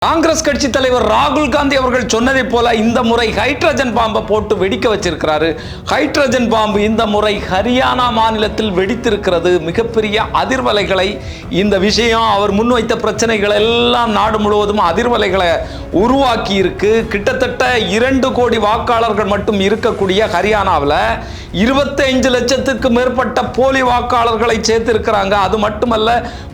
காங்கிரஸ் கட்சி தலைவர் ராகுல் காந்தி அவர்கள் சொன்னதை போல இந்த முறை ஹைட்ரஜன் பாம்பை போட்டு வெடிக்க வச்சிருக்கிறாரு. ஹைட்ரஜன் பாம்பு இந்த முறை ஹரியானா மாநிலத்தில் வெடித்திருக்கிறது. மிகப்பெரிய அதிர்வலைகளை இந்த விஷயம் அவர் முன்வைத்த பிரச்சனைகள் எல்லாம் நாடு முழுவதும் அதிர்வலைகளை உருவாக்கி இருக்கு. கிட்டத்தட்ட 2 கோடி வாக்காளர்கள் மட்டும் இருக்கக்கூடிய ஹரியானாவில் 25 லட்சத்துக்கு மேற்பட்ட போலி வாக்காளர்களை சேர்த்திருக்கிறாங்க. அது மட்டுமல்ல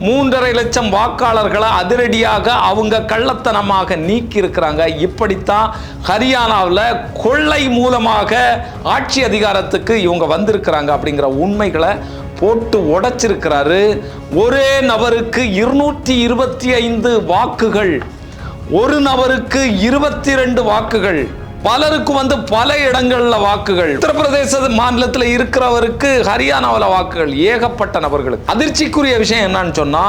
3.5 லட்சம் வாக்காளர்களை அதிரடியாக அவங்க கள்ளத்தனமாக நீக்கி இருக்கிறாங்க. இப்படித்தான் ஹரியானாவில் கொள்ளை மூலமாக ஆட்சி அதிகாரத்துக்கு இவங்க வந்திருக்கிறாங்க அப்படிங்கிற உண்மைகளை போட்டு உடைச்சிருக்கிறாரு. ஒரே நபருக்கு 225 வாக்குகள், ஒரு நபருக்கு 22 வாக்குகள், பலருக்கு பல இடங்கள்ல வாக்குகள். உத்தரப்பிரதேச மாநிலத்தில் இருக்கிறவருக்கு ஹரியானாவில் வாக்குகள் ஏகப்பட்ட நபர்களுக்கு. அதிர்ச்சிக்குரிய விஷயம் என்னன்னு சொன்னா,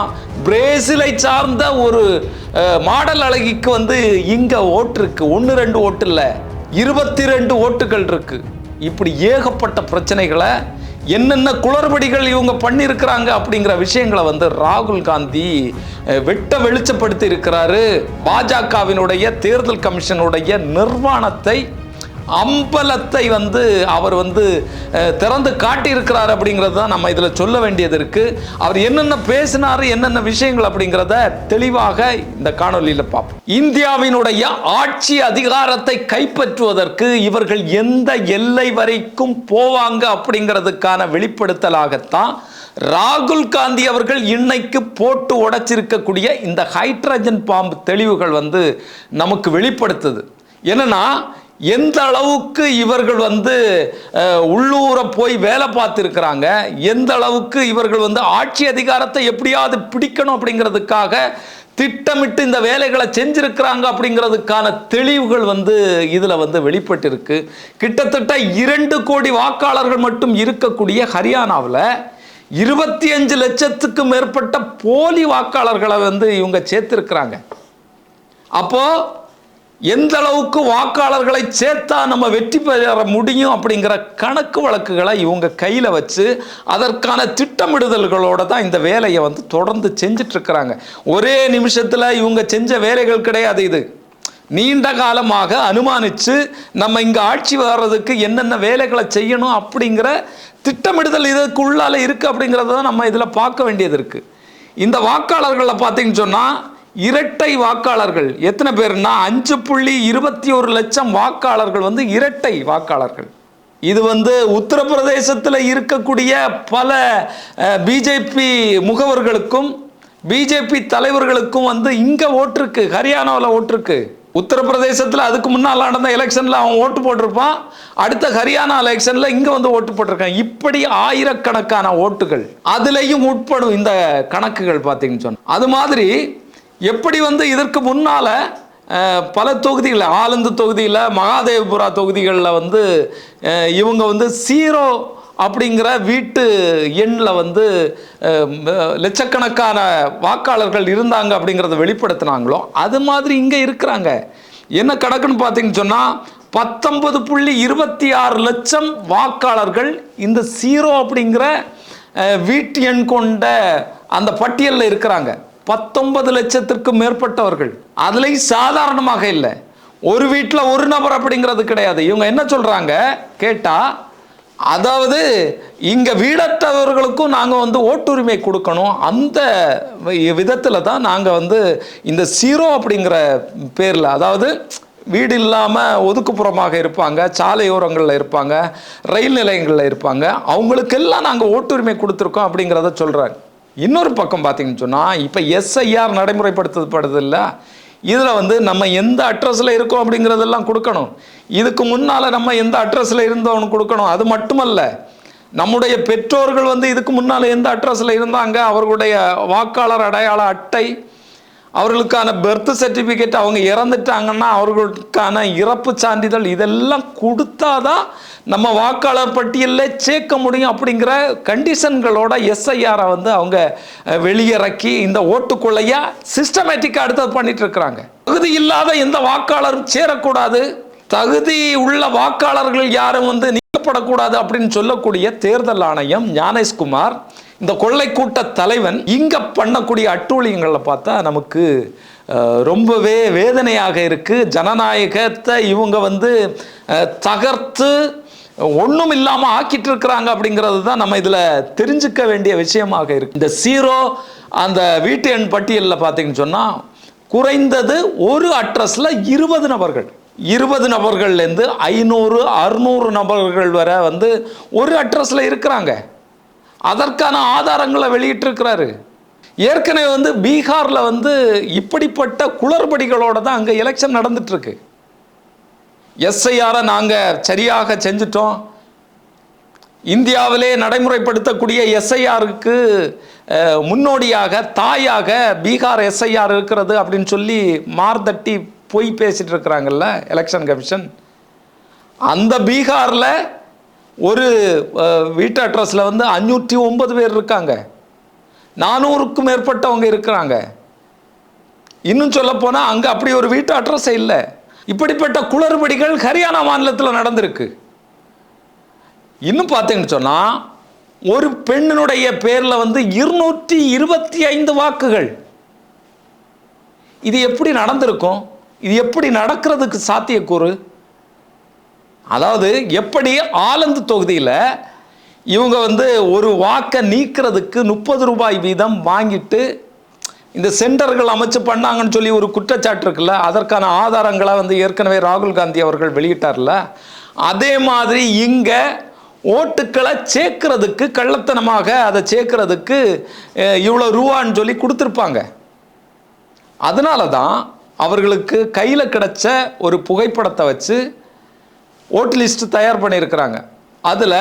பிரேசிலை சார்ந்த ஒரு மாடல் அழகிக்கு இங்க ஓட்டு இருக்கு. 1-2 ஓட்டு இல்ல, 22 ஓட்டுகள் இருக்கு. இப்படி ஏகப்பட்ட பிரச்சனைகளை என்னென்ன குளறுபடிகள் இவங்க பண்ணியிருக்கிறாங்க அப்படிங்கிற விஷயங்களை ராகுல் காந்தி வெட்ட வெளிச்சப்படுத்தி இருக்கிறாரு. பாஜகவினுடைய தேர்தல் கமிஷனுடைய நிர்வாணத்தை, அம்பலத்தை அவர் திறந்து காட்டியிருக்கிறார் அப்படிங்கிறது தான் நம்ம இதில் சொல்ல வேண்டியது இருக்கு. அவர் என்னென்ன பேசினார், என்னென்ன விஷயங்கள் அப்படிங்கிறத தெளிவாக இந்த காணொலியில் பார்ப்போம். இந்தியாவினுடைய ஆட்சி அதிகாரத்தை கைப்பற்றுவதற்கு இவர்கள் எந்த எல்லை வரைக்கும் போவாங்க அப்படிங்கிறதுக்கான வெளிப்படுத்தலாகத்தான் ராகுல் காந்தி அவர்கள் இன்னைக்கு போட்டு உடைச்சிருக்கக்கூடிய இந்த ஹைட்ரஜன் பாம்பு தெளிவுகள் நமக்கு வெளிப்படுத்துது. என்னன்னா, எந்த அளவுக்கு இவர்கள் உள்ளூர போய் வேலை பார்த்துருக்கிறாங்க, எந்த அளவுக்கு இவர்கள் ஆட்சி அதிகாரத்தை எப்படியாவது பிடிக்கணும் அப்படிங்கிறதுக்காக திட்டமிட்டு இந்த வேலைகளை செஞ்சிருக்கிறாங்க அப்படிங்கிறதுக்கான தெளிவுகள் இதில் வெளிப்பட்டிருக்கு. கிட்டத்தட்ட 2 கோடி வாக்காளர்கள் மட்டும் இருக்கக்கூடிய ஹரியானாவில் 25 லட்சத்துக்கு மேற்பட்ட போலி வாக்காளர்களை இவங்க சேர்த்திருக்கிறாங்க. அப்போ எந்த அளவுக்கு வாக்காளர்களை சேர்த்தா நம்ம வெற்றி பெற முடியும் அப்படிங்கிற கணக்கு வழக்குகளை இவங்க கையில் வச்சு அதற்கான திட்டமிடுதல்களோட தான் இந்த வேலையை தொடர்ந்து செஞ்சுட்டு இருக்கிறாங்க. ஒரே நிமிஷத்தில் இவங்க செஞ்ச வேலைகள் கிடையாது. இது நீண்ட காலமாக அனுமானித்து நம்ம இங்கே ஆட்சி வர்றதுக்கு என்னென்ன வேலைகளை செய்யணும் அப்படிங்கிற திட்டமிடுதல் இதுக்குள்ளால இருக்குது அப்படிங்கிறத தான் நம்ம இதில் பார்க்க வேண்டியது இருக்குது. இந்த வாக்காளர்களை பார்த்தீங்கன்னு சொன்னால், இரட்டை வாக்காளர்கள் எத்தனை பேர்னா 5.21 லட்சம் வாக்காளர்கள் இரட்டை வாக்காளர்கள். இது உத்தரப்பிரதேசத்தில் இருக்கக்கூடிய பல பிஜேபி முகவர்களுக்கும் பிஜேபி தலைவர்களுக்கும் இங்கே ஓட்டிருக்கு, ஹரியானாவில் ஓட்டிருக்கு. உத்தரப்பிரதேசத்தில் அதுக்கு முன்னால் நடந்த எலெக்ஷனில் அவன் ஓட்டு போட்டிருப்பான், அடுத்த ஹரியானா எலெக்ஷனில் இங்கே ஓட்டு போட்டிருக்கான். இப்படி ஆயிரக்கணக்கான ஓட்டுகள் அதுலேயும் உட்படும் இந்த கணக்குகள் பார்த்தீங்கன்னு சொன்னால். அது மாதிரி எப்படி இதற்கு முன்னால் பல தொகுதிகளில், ஆலந்து தொகுதியில், மகாதேவபுரா தொகுதிகளில் இவங்க 0 அப்படிங்கிற வீட்டு எண்ணில் லட்சக்கணக்கான வாக்காளர்கள் இருந்தாங்க அப்படிங்கிறத வெளிப்படுத்தினாங்களோ அது மாதிரி இங்கே இருக்கிறாங்க. என்ன கணக்குன்னு பார்த்தீங்கன்னு சொன்னால், 19.26 லட்சம் வாக்காளர்கள் இந்த 0 அப்படிங்கிற வீட்டு எண் கொண்ட அந்த பட்டியலில் இருக்கிறாங்க. 19 லட்சத்திற்கும் மேற்பட்டவர்கள். அதுலேயும் சாதாரணமாக இல்லை, ஒரு வீட்டில் ஒரு நபர் அப்படிங்கிறது கிடையாது. இவங்க என்ன சொல்கிறாங்க கேட்டால், அதாவது இங்கே வீடற்றவர்களுக்கும் நாங்கள் ஓட்டுரிமை கொடுக்கணும், அந்த விதத்தில் தான் நாங்கள் இந்த 0 அப்படிங்கிற பேரில், அதாவது வீடு இல்லாமல் ஒதுக்குப்புறமாக இருப்பாங்க, சாலையோரங்களில் இருப்பாங்க, ரயில் நிலையங்களில் இருப்பாங்க, அவங்களுக்கெல்லாம் நாங்கள் ஓட்டுரிமை கொடுத்துருக்கோம் அப்படிங்கிறத சொல்கிறாங்க. இன்னொரு பக்கம் பார்த்தீங்கன்னு சொன்னால், இப்போ எஸ்ஐஆர் நடைமுறைப்படுத்தப்படுது இல்லை, இதில் நம்ம எந்த அட்ரஸில் இருக்கோம் அப்படிங்கிறதெல்லாம் கொடுக்கணும். இதுக்கு முன்னால் நம்ம எந்த அட்ரஸில் இருந்தோம்னு கொடுக்கணும். அது மட்டுமல்ல, நம்முடைய பெற்றோர்கள் இதுக்கு முன்னால் எந்த அட்ரஸில் இருந்தாங்க, அவர்களுடைய வாக்காளர் அடையாள அட்டை, அவர்களுக்கான பர்த் சர்டிஃபிகேட், அவங்க இறந்துட்டாங்கன்னா அவர்களுக்கான இறப்பு சான்றிதழ், இதெல்லாம் கொடுத்தாதான் நம்ம வாக்காளர் பட்டியலில் சேர்க்க முடியும் அப்படிங்கிற கண்டிஷன்களோட எஸ்ஐஆரை அவங்க வெளியிறக்கி இந்த ஓட்டுக்கொள்ளையா சிஸ்டமேட்டிக்காக அடுத்தது பண்ணிட்டு இருக்கிறாங்க. தகுதி இல்லாத எந்த வாக்காளரும் சேரக்கூடாது, தகுதி உள்ள வாக்காளர்கள் யாரும் செய்யப்படக்கூடாது அப்படின்னு சொல்லக்கூடிய தேர்தல் ஆணையம், ஞானேஷ்குமார், இந்த கொள்ளை கூட்ட தலைவன் இங்க பண்ணக்கூடிய அட்டூழியங்களை பார்த்தா நமக்கு ரொம்பவே வேதனையாக இருக்கு. ஜனநாயகத்தை இவங்க வந்து தகர்த்து ஒன்றும் இல்லாமல் ஆக்கிட்டு இருக்கிறாங்க அப்படிங்கிறது தான் நம்ம இதில் தெரிஞ்சுக்க வேண்டிய விஷயமாக இருக்கு. இந்த ஜீரோ அந்த வீட்டு எண் பட்டியலில் பார்த்தீங்கன்னு சொன்னால் குறைந்தது ஒரு அட்ரஸில் 20 நபர்கள், 20 நபர்கள்லேருந்து 500 600 நபர்கள் வரை வந்து ஒரு அட்ரஸில் இருக்கிறாங்க. அதற்கான ஆதாரங்களை வெளியிட்டிருக்கிறாரு. ஏற்கனவே வந்து பீகாரில் வந்து இப்படிப்பட்ட குளறுபடிகளோட தான் அங்கே எலெக்ஷன் நடந்துட்டு இருக்கு. எஸ்ஐஆரை நாங்கள் சரியாக செஞ்சிட்டோம், இந்தியாவிலே நடைமுறைப்படுத்தக்கூடிய எஸ்ஐஆருக்கு முன்னோடியாக தாயாக பீகார் எஸ்ஐஆர் இருக்கிறது அப்படின்னு சொல்லி மார்தட்டி பொய் பேசிட்டு இருக்கிறாங்கல்ல எலெக்ஷன் கமிஷன். அந்த பீகாரில் ஒரு வீட்டு அட்ரஸில் வந்து 509 பேர் இருக்காங்க, 400க்கும் மேற்பட்டவங்க இருக்கிறாங்க. இன்னும் சொல்ல போனால் அங்கே அப்படி ஒரு வீட்டு அட்ரஸே இல்லை. இப்படிப்பட்ட குளறுபடிகள் ஹரியானா மாநிலத்தில் நடந்திருக்கு. இன்னும் பார்த்தீங்கன்னு சொன்னால் ஒரு பெண்ணினுடைய பேரில் வந்து 225 வாக்குகள். இது எப்படி நடந்திருக்கும்? இது எப்படி நடக்கிறதுக்கு சாத்தியக்கூறு? அதாவது எப்படி ஆலந்து தொகுதியில் இவங்க வந்து ஒரு வாக்கை நீக்கிறதுக்கு 30 ரூபாய் வீதம் வாங்கிட்டு இந்த சென்டர்கள் அமைச்சு பண்ணாங்கன்னு சொல்லி ஒரு குற்றச்சாட்டு இருக்குல்ல, அதற்கான ஆதாரங்களை வந்து ஏற்கனவே ராகுல் காந்தி அவர்கள் வெளியிட்டார்ல, அதே மாதிரி இங்கே ஓட்டுக்களை சேர்க்கறதுக்கு கள்ளத்தனமாக அதை சேர்க்கறதுக்கு இவ்வளோ ரூபான்னு சொல்லி கொடுத்துருப்பாங்க. அதனால தான் அவர்களுக்கு கையில் கிடைச்ச ஒரு புகைப்படத்தை வச்சு ஓட்டு லிஸ்ட் தயார் பண்ணியிருக்கிறாங்க. அதில்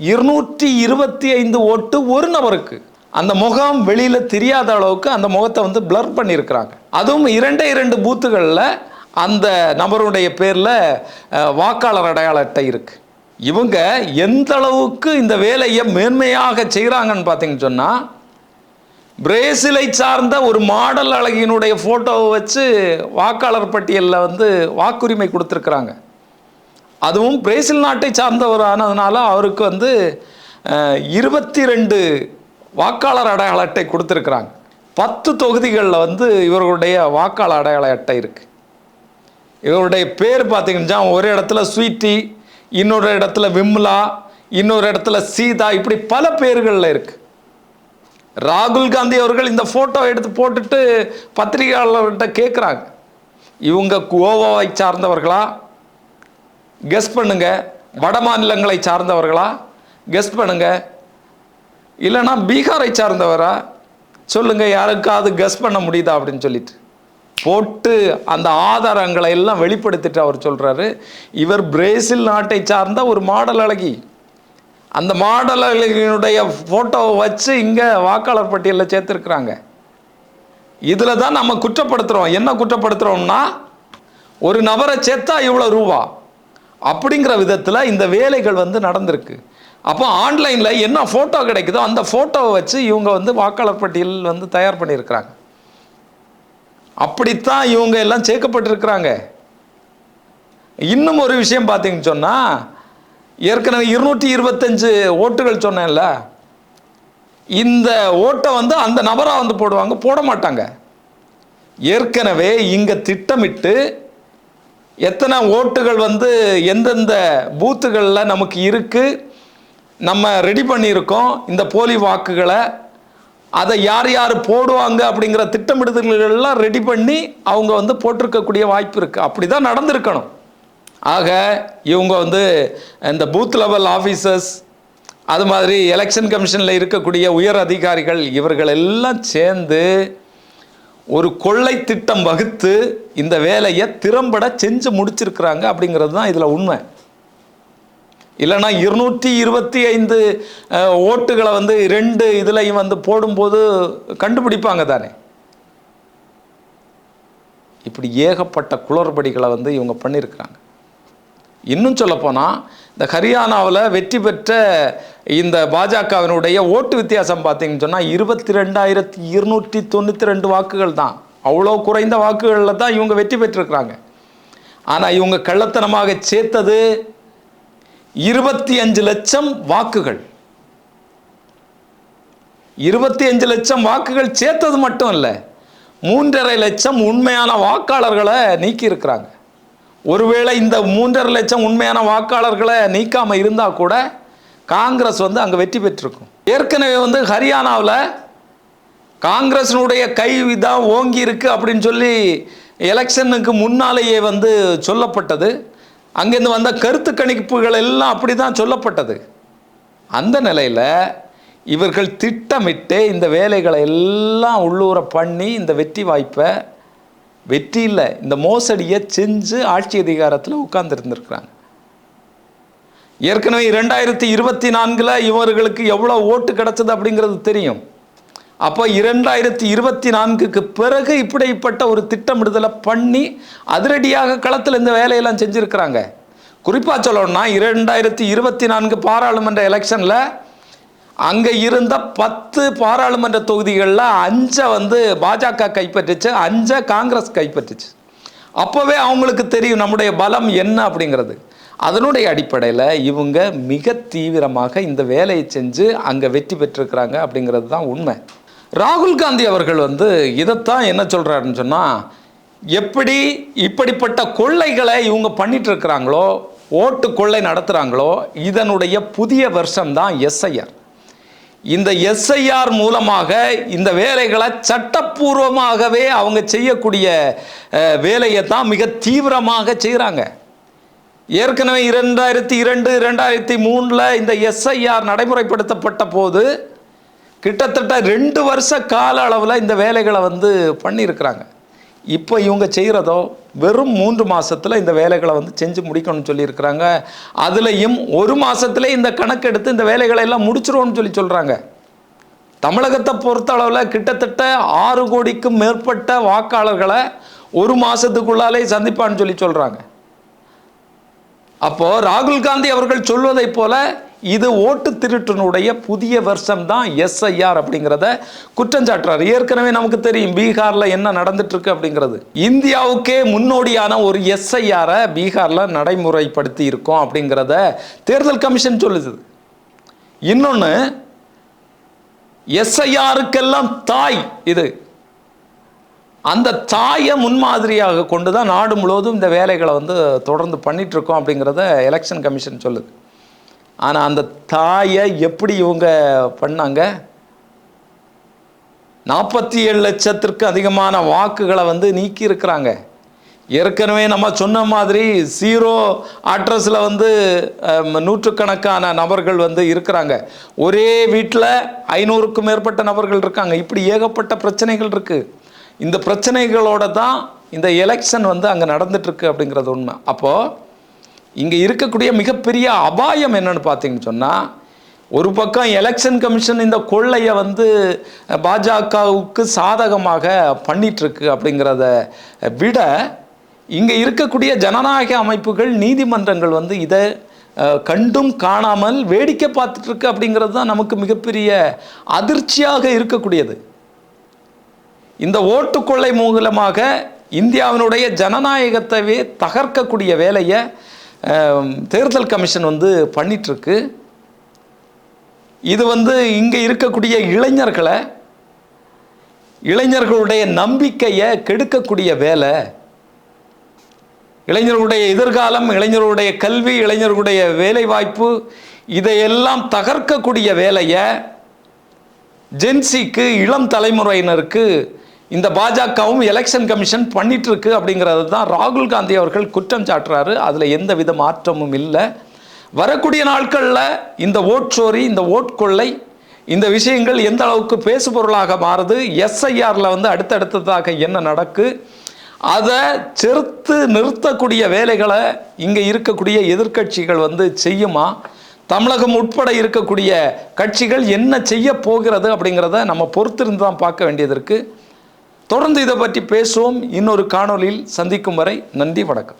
225 ஓட்டு ஒரு நபருக்கு. அந்த முகம் வெளியில் தெரியாத அளவுக்கு அந்த முகத்தை வந்து பிளர் பண்ணியிருக்கிறாங்க. அதுவும் 2 பூத்துகளில் அந்த நபருடைய பேரில் வாக்காளர் அடையாள அட்டை இருக்கு. இவங்க எந்த அளவுக்கு இந்த வேலையை மேன்மையாக செய்கிறாங்கன்னு பார்த்தீங்கன்னு சொன்னால், பிரேசிலை சார்ந்த ஒரு மாடல் அழகியினுடைய ஃபோட்டோவை வச்சு வாக்காளர் பட்டியலில் வந்து வாக்குரிமை கொடுத்துருக்குறாங்க. அதுவும் பிரேசில் நாட்டை சார்ந்தவர் ஆனதுனால அவருக்கு வந்து 22 வாக்காளர் அடையாள அட்டை கொடுத்துருக்குறாங்க. 10 தொகுதிகளில் வந்து இவர்களுடைய வாக்காளர் அடையாள அட்டை இருக்குது. இவருடைய பேர் பார்த்தீங்கன்னா ஒரு இடத்துல ஸ்வீட்டி, இன்னொரு இடத்துல விம்லா, இன்னொரு இடத்துல சீதா, இப்படி பல பேர்களில் இருக்குது. ராகுல் காந்தி அவர்கள் இந்த ஃபோட்டோ எடுத்து போட்டுட்டு பத்திரிகையாளர்கிட்ட கேட்குறாங்க, இவங்க கோவாவை சார்ந்தவர்களா கெஸ் பண்ணுங்க, வட மாநிலங்களை சார்ந்தவர்களா கெஸ் பண்ணுங்க, இல்லைனா பீகாரை சார்ந்தவரா சொல்லுங்க, யாருக்காவது கெஸ் பண்ண முடியுதா அப்படின்னு சொல்லிட்டு போட்டு அந்த ஆதாரங்களை எல்லாம் வெளிப்படுத்திட்டு அவர் சொல்றாரு, இவர் பிரேசில் நாட்டை சார்ந்த ஒரு மாடல் அழகி. அந்த மாடல் அழகியினுடைய போட்டோவை வச்சு இங்க வாக்காளர் பட்டியலில் சேர்த்திருக்கிறாங்க. இதுல தான் நம்ம குற்றப்படுத்துறோம். என்ன குற்றப்படுத்துறோம்னா, ஒரு நபரை சேர்த்தா இவ்வளவு ரூபா அப்படிங்கிற விதத்தில் இந்த வேலைகள் வந்து நடந்திருக்கு. அப்போ ஆன்லைனில் என்ன ஃபோட்டோ கிடைக்குதோ அந்த ஃபோட்டோவை வச்சு இவங்க வந்து வாக்காளர் பட்டியல் வந்து தயார் பண்ணியிருக்கிறாங்க. அப்படித்தான் இவங்க எல்லாம் சேர்க்கப்பட்டிருக்கிறாங்க. இன்னும் ஒரு விஷயம் பார்த்தீங்கன்னு சொன்னால், ஏற்கனவே 225 ஓட்டுகள் சொன்னேன்ல, இந்த ஓட்டை வந்து அந்த நபராக வந்து போடுவாங்க, போட மாட்டாங்க. ஏற்கனவே இங்கே திட்டமிட்டு எத்தனை ஓட்டுகள் வந்து எந்தெந்த பூத்துகளில் நமக்கு இருக்குது, நம்ம ரெடி பண்ணியிருக்கோம் இந்த போலி வாக்குகளை, அதை யார் யார் போடுவாங்க அப்படிங்கிற திட்டமிடுதல்கள்லாம் ரெடி பண்ணி அவங்க வந்து போட்டிருக்கக்கூடிய வாய்ப்பு இருக்குது. அப்படி தான் நடந்திருக்கணும். ஆக இவங்க வந்து இந்த பூத் லெவல் ஆஃபீஸர்ஸ், அது மாதிரி எலெக்ஷன் கமிஷனில் இருக்கக்கூடிய உயர் அதிகாரிகள், இவர்கள் எல்லாம் சேர்ந்து ஒரு கொள்ளை திட்டம் வகுத்து இந்த வேலையை திறம்பட செஞ்சு முடிச்சிருக்கிறாங்க அப்படிங்கிறது தான் இதில் உண்மை. இல்லைனா 225 ஓட்டுகளை வந்து 2 இதுலையும் வந்து போடும்போது கண்டுபிடிப்பாங்க தானே. இப்படி ஏகப்பட்ட குளறுபடிகளை வந்து இவங்க பண்ணியிருக்கிறாங்க. இன்னும் சொல்லப்போனால், இந்த ஹரியானாவில் வெற்றி பெற்ற இந்த பாஜகவினுடைய ஓட்டு வித்தியாசம் பார்த்தீங்கன்னு சொன்னால் 22,292 வாக்குகள் தான். அவ்வளோ குறைந்த வாக்குகளில் தான் இவங்க வெற்றி பெற்றிருக்கிறாங்க. ஆனால் இவங்க கள்ளத்தனமாக சேர்த்தது 25 லட்சம் வாக்குகள், 25 லட்சம் வாக்குகள் சேர்த்தது மட்டும் இல்லை, 3.5 லட்சம் உண்மையான வாக்காளர்களை நீக்கி இருக்கிறாங்க. ஒருவேளை இந்த 3.5 லட்சம் உண்மையான வாக்காளர்களை நீக்காம இருந்தா கூட காங்கிரஸ் வந்து அங்க வெற்றி பெற்றிருக்கும். ஏற்கனவே வந்து ஹரியானாவில் காங்கிரஸினுடைய கை தான் ஓங்கி இருக்கு அப்படின்னு சொல்லி எலெக்ஷனுக்கு முன்னாலேயே வந்து சொல்லப்பட்டது. அங்கேருந்து வந்த கருத்து கணிப்புகள் எல்லாம் அப்படி தான் சொல்லப்பட்டது. அந்த நிலையில் இவர்கள் திட்டமிட்டு இந்த வேலைகளை எல்லாம் உள்ளூர பண்ணி இந்த வெற்றி வாய்ப்பை, வெற்றி இல்லை, இந்த மோசடியை செஞ்சு ஆட்சி அதிகாரத்தில் உட்கார்ந்துருந்துருக்குறாங்க. ஏற்கனவே 2024 இவர்களுக்கு எவ்வளோ ஓட்டு கிடைச்சது அப்படிங்கிறது தெரியும். அப்போ 2024க்கு பிறகு இப்படிப்பட்ட ஒரு திட்டமிடுதலை பண்ணி அதிரடியாக களத்தில் இந்த வேலையெல்லாம் செஞ்சுருக்கிறாங்க. குறிப்பாக சொல்லணும்னா 2024 பாராளுமன்ற எலெக்ஷனில் அங்கே இருந்த 10 பாராளுமன்ற தொகுதிகளில் 5 வந்து பாஜக கைப்பற்றுச்சு, 5 காங்கிரஸ் கைப்பற்றுச்சு. அப்போவே அவங்களுக்கு தெரியும் நம்முடைய பலம் என்ன அப்படிங்கிறது. அதனுடைய அடிப்படையில் இவங்க மிக தீவிரமாக இந்த வேலையை செஞ்சு அங்கே வெற்றி பெற்றிருக்கிறாங்க அப்படிங்கிறது தான் உண்மை. ராகுல் காந்தி அவர்கள் வந்து இதைத்தான் என்ன சொல்கிறாருன்னு சொன்னால், எப்படி இப்படிப்பட்ட கொள்ளைகளை இவங்க பண்ணிட்டு இருக்கிறாங்களோ, ஓட்டு கொள்ளை நடத்துகிறாங்களோ, இதனுடைய புதிய வெர்ஷன் தான் எஸ்ஐஆர். இந்த எஸ்ஐஆர் மூலமாக இந்த வேலைகளை சட்டப்பூர்வமாகவே அவங்க செய்யக்கூடிய வேலையை தான் மிக தீவிரமாக செய்கிறாங்க. ஏற்கனவே 2002, 2003 இந்த எஸ்ஐஆர் நடைமுறைப்படுத்தப்பட்ட போது கிட்டத்தட்ட 2 வருஷ கால அளவில் இந்த வேலைகளை வந்து பண்ணியிருக்கிறாங்க. இப்போ இவங்க செய்கிறதோ வெறும் 3 மாதத்தில் இந்த வேலைகளை வந்து செஞ்சு முடிக்கணும்னு சொல்லியிருக்கிறாங்க. அதுலேயும் 1 மாதத்துல இந்த கணக்கெடுத்து இந்த வேலைகளை எல்லாம் முடிச்சிருவோம்னு சொல்கிறாங்க. தமிழகத்தை பொறுத்த அளவில் கிட்டத்தட்ட 6 கோடிக்கும் மேற்பட்ட வாக்காளர்களை 1 மாதத்துக்குள்ளாலே சந்திப்பான்னு சொல்கிறாங்க. அப்போது ராகுல் காந்தி அவர்கள் சொல்வதை போல இது ஓட்டு திருட்டினுடைய புதிய வருஷம் தான் எஸ்ஐஆர் அப்படிங்கிறத குற்றஞ்சாட்டுறாரு. ஏற்கனவே நமக்கு தெரியும் பீகாரில் என்ன நடந்துட்டு இருக்கு அப்படிங்கிறது. இந்தியாவுக்கே முன்னோடியான ஒரு எஸ்ஐஆரை பீகாரில் நடைமுறைப்படுத்தி இருக்கோம் அப்படிங்கிறத தேர்தல் கமிஷன் சொல்லுது. இன்னொன்று, எஸ்ஐஆருக்கெல்லாம் தாய் இது. அந்த தாயை முன்மாதிரியாக கொண்டு தான் நாடு முழுவதும் இந்த வேலைகளை வந்து தொடர்ந்து பண்ணிட்டு இருக்கோம் அப்படிங்கிறத எலெக்ஷன் கமிஷன் சொல்லுது. ஆனால் அந்த தாயை எப்படி இவங்க பண்ணாங்க? 47 லட்சத்திற்கு அதிகமான வாக்குகளை வந்து நீக்கி இருக்கிறாங்க. ஏற்கனவே நம்ம சொன்ன மாதிரி 0 அட்ரஸில் வந்து நூற்றுக்கணக்கான நபர்கள் வந்து இருக்கிறாங்க. ஒரே வீட்டில் 500க்கும் மேற்பட்ட நபர்கள் இருக்காங்க. இப்படி ஏகப்பட்ட பிரச்சனைகள் இருக்குது. இந்த பிரச்சனைகளோட தான் இந்த எலெக்ஷன் வந்து அங்கே நடந்துட்டுருக்கு அப்படிங்கிறது உண்மை. அப்போது இங்கே இருக்கக்கூடிய மிகப்பெரிய அபாயம் என்னன்னு பார்த்தீங்கன்னு சொன்னால், ஒரு பக்கம் எலெக்ஷன் கமிஷன் இந்த கொள்ளையை வந்து பாஜகவுக்கு சாதகமாக பண்ணிகிட்ருக்கு அப்படிங்கிறத விட, இங்கே இருக்கக்கூடிய ஜனநாயக அமைப்புகள், நீதிமன்றங்கள் வந்து இதை கண்டும் காணாமல் வேடிக்கை பார்த்துட்ருக்கு அப்படிங்கிறது தான் நமக்கு மிகப்பெரிய அதிர்ச்சியாக இருக்கக்கூடியது. இந்த ஓட்டுக்கொள்ளை மூலமாக இந்தியாவினுடைய ஜனநாயகத்தையே தகர்க்கக்கூடிய வேலையை தேர்தல் கமிஷன் வந்து பண்ணிட்டுருக்கு. இது வந்து இங்கே இருக்கக்கூடிய இளைஞர்களுடைய நம்பிக்கையை கெடுக்கக்கூடிய வேலை. இளைஞர்களுடைய எதிர்காலம், இளைஞர்களுடைய கல்வி, இளைஞர்களுடைய வேலைவாய்ப்பு, இதையெல்லாம் தகர்க்கக்கூடிய வேலையை ஜென்சிக்கு, இளம் தலைமுறையினருக்கு இந்த பாஜகவும் எலெக்ஷன் கமிஷன் பண்ணிட்டு இருக்கு அப்படிங்கிறது தான் ராகுல் காந்தி அவர்கள் குற்றம் சாட்டுறாரு. அதில் எந்த வித மாற்றமும் இல்லை. வரக்கூடிய நாட்களில் இந்த ஓட்சோரி, இந்த ஓட்கொள்ளை, இந்த விஷயங்கள் எந்த அளவுக்கு பேசுபொருளாக மாறுது, எஸ்ஐஆரில் வந்து அடுத்தடுத்ததாக என்ன நடக்கு, அதை செறுத்து நிறுத்தக்கூடிய வேலைகளை இங்கே இருக்கக்கூடிய எதிர்க்கட்சிகள் வந்து செய்யுமா, தமிழகம் உட்பட இருக்கக்கூடிய கட்சிகள் என்ன செய்ய போகிறது அப்படிங்கிறத நம்ம பொறுத்திருந்து தான் பார்க்க வேண்டியது இருக்குது. தொடர்ந்து இதை பற்றி பேசுவோம். இன்னொரு காணொளியில் சந்திக்கும் வரை நன்றி, வணக்கம்.